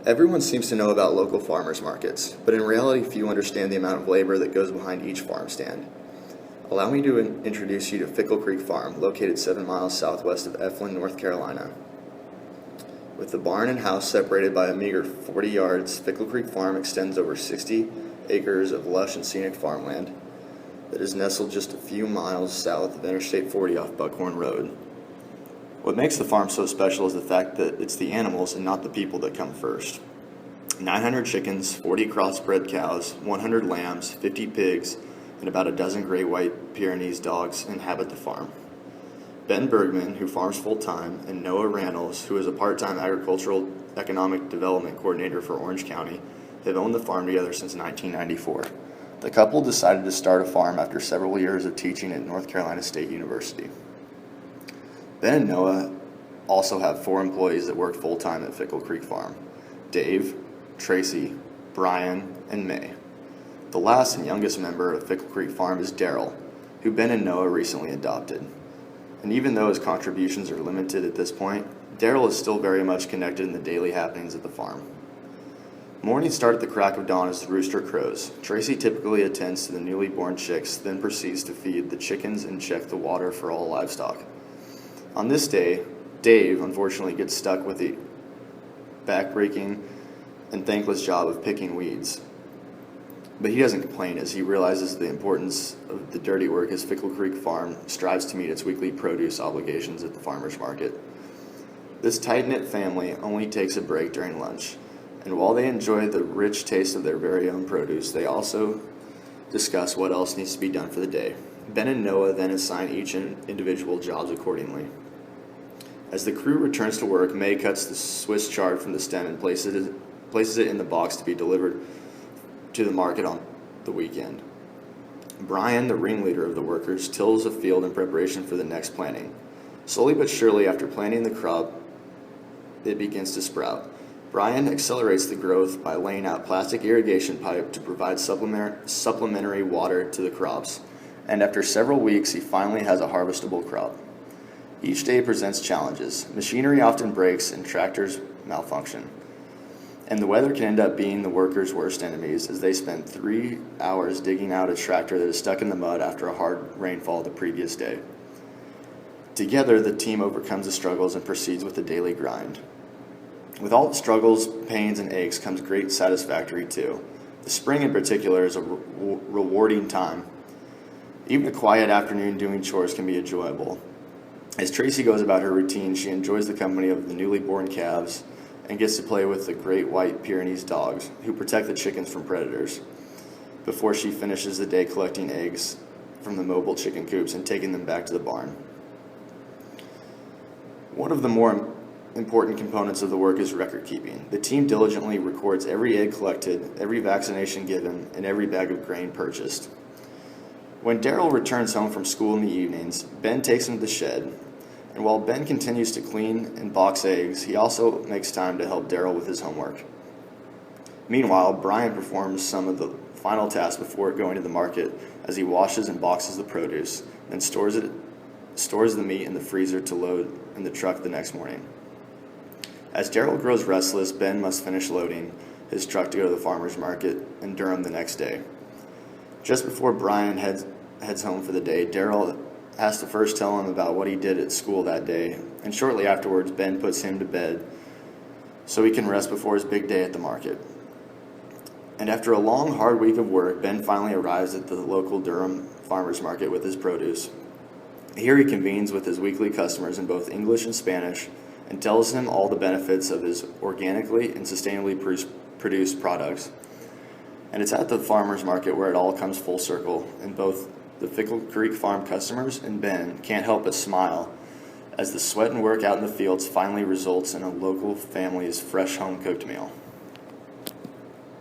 Everyone seems to know about local farmers markets, but in reality few understand the amount of labor that goes behind each farm stand. Allow me to introduce you to Fickle Creek Farm, located 7 miles southwest of Eflin, North Carolina. With the barn and house separated by a meager 40 yards, Fickle Creek Farm extends over 60 acres of lush and scenic farmland that is nestled just a few miles south of Interstate 40 off Buckhorn Road. What makes the farm so special is the fact that it's the animals and not the people that come first. 900 chickens, 40 crossbred cows, 100 lambs, 50 pigs, and about a dozen great white Pyrenees dogs inhabit the farm. Ben Bergman, who farms full-time, and Noah Randalls, who is a part-time agricultural economic development coordinator for Orange County, have owned the farm together since 1994. The couple decided to start a farm after several years of teaching at North Carolina State University. Ben and Noah also have 4 employees that work full-time at Fickle Creek Farm: Dave, Tracy, Brian, and May. The last and youngest member of Fickle Creek Farm is Daryl, who Ben and Noah recently adopted. And even though his contributions are limited at this point, Daryl is still very much connected in the daily happenings at the farm. Mornings start at the crack of dawn as the rooster crows. Tracy typically attends to the newly born chicks, then proceeds to feed the chickens and check the water for all livestock. On this day, Dave unfortunately gets stuck with the backbreaking and thankless job of picking weeds. But he doesn't complain, as he realizes the importance of the dirty work as Fickle Creek Farm strives to meet its weekly produce obligations at the farmer's market. This tight-knit family only takes a break during lunch, and while they enjoy the rich taste of their very own produce, they also discuss what else needs to be done for the day. Ben and Noah then assign each individual jobs accordingly. As the crew returns to work, May cuts the Swiss chard from the stem and places it in the box to be delivered to the market on the weekend. Brian, the ringleader of the workers, tills a field in preparation for the next planting. Slowly but surely, after planting the crop, it begins to sprout. Brian accelerates the growth by laying out plastic irrigation pipe to provide supplementary water to the crops, and after several weeks, he finally has a harvestable crop. Each day presents challenges. Machinery often breaks and tractors malfunction. And the weather can end up being the workers' worst enemies, as they spend 3 hours digging out a tractor that is stuck in the mud after a hard rainfall the previous day. Together, the team overcomes the struggles and proceeds with the daily grind. With all the struggles, pains, and aches comes great satisfaction too. The spring in particular is a rewarding time. Even a quiet afternoon doing chores can be enjoyable. As Tracy goes about her routine, she enjoys the company of the newly born calves and gets to play with the great white Pyrenees dogs, who protect the chickens from predators, before she finishes the day collecting eggs from the mobile chicken coops and taking them back to the barn. One of the more important components of the work is record keeping. The team diligently records every egg collected, every vaccination given, and every bag of grain purchased. When Daryl returns home from school in the evenings, Ben takes him to the shed. And while Ben continues to clean and box eggs, he also makes time to help Daryl with his homework. Meanwhile, Brian performs some of the final tasks before going to the market, as he washes and boxes the produce, then stores the meat in the freezer to load in the truck the next morning. As Daryl grows restless, Ben must finish loading his truck to go to the farmer's market in Durham the next day. Just before Brian heads home for the day, Daryl has to first tell him about what he did at school that day, and shortly afterwards, Ben puts him to bed so he can rest before his big day at the market. And after a long, hard week of work, Ben finally arrives at the local Durham farmer's market with his produce. Here he convenes with his weekly customers in both English and Spanish and tells them all the benefits of his organically and sustainably produced products. And it's at the farmer's market where it all comes full circle, and both the Fickle Creek Farm customers and Ben can't help but smile as the sweat and work out in the fields finally results in a local family's fresh home-cooked meal.